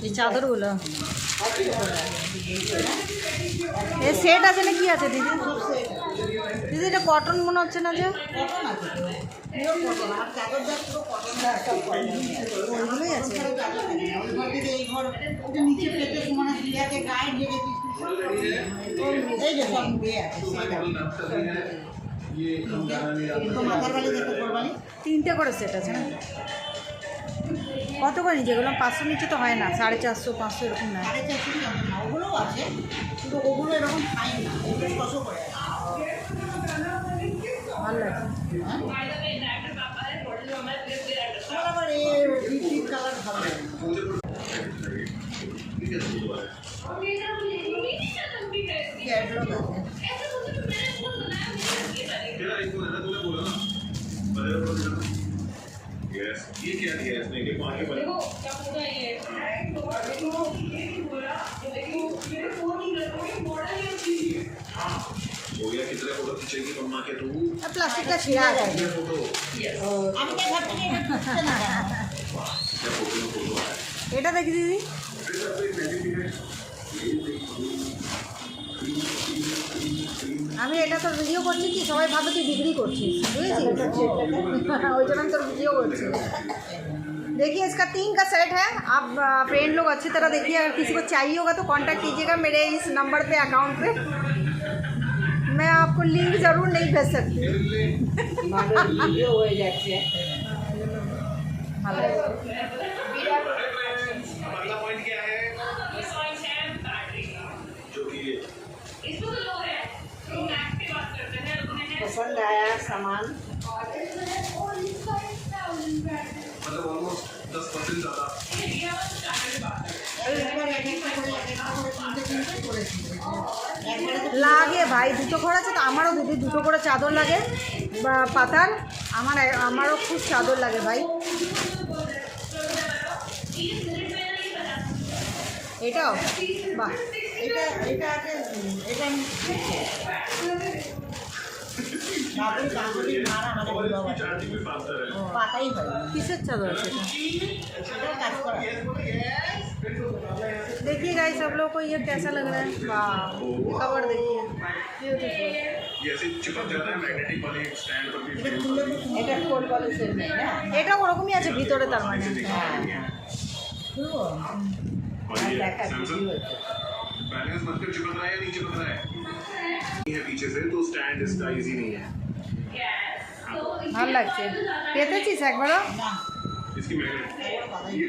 এই চাদরগুলো এ সেট আছে না কি আছে দিদি? দিদি এটা কটন মনে হচ্ছে না যে? ওইগুলোই আছে। তিনটে করে সেট আছে না? কত করে যেগুলো 500 নিচে তো হয় না, 450 500 এরকম না? ওগুলোও আছে কিন্তু ওগুলো এরকম খাই না, ওগুলো 600 করে। ভালো লাগছে। আবার এই ডিপ কালার ভালো লাগে। ये क्या दिया इसने कि पानी बना भैया कितने फोटो खींचेगी मम्मा के तू প্লাস্টিকটা ছিঁড়া যায়। फोटो আমি তো ঘর থেকে क्या फोटो में फोटो आया এটা দেখি দিদি। আমি এটা তোর ভিডিও করছি কি সবাই ভাবে তুই ডিগ্রি করছিস, বুঝেছিস? ওই जब তোর ভিডিও করছি। देखिए इसका 3 का सेट है। आप फ्रेंड लोग अच्छी तरह देखिए, अगर किसी को चाहिए होगा तो कांटेक्ट कीजिएगा मेरे इस नंबर पे, अकाउंट पे। मैं आपको लिंक ज़रूर नहीं भेज सकती। अगला पॉइंट क्या है जो कि पसंद आया सामान। मतलब ऑलमोस्ट 10% ज़्यादा লাগে ভাই, দুটো ঘর আছে তো আমারও দিদি, দুটো করে চাদর লাগে বা পাতার। আমারও খুব চাদর লাগে ভাই। এটাও বাহ, এটা এটা আছে, এটা বাবুর বাবুর মারা আমাদের বাবা चार्जिंग भी फास्टर है পাতাই হয় কিসের চাদর আছে এটা? সেটা কাজ করা। देखिए गाइस सब लोग को ये कैसा लग रहा है? वाह, कवर देखिए ब्यूटीफुल। ये ऐसे चिपक जाता है मैग्नेटिक वाले स्टैंड पर भी এটা খুললে এটা কোল পলিশের নেই না। এটা ওরকমই আছে ভিতরে তার মানে। খুলবো और ये দেখা सैमसंग কি হচ্ছে। बैलेंस बनकर चिपक रहा है या नहीं चिपक रहा है ये पीछे से तो स्टैंड इसका इजी नहीं है ভালো লাগছে, পেতেছিস একবারও? না इसकी मैग्नेट ये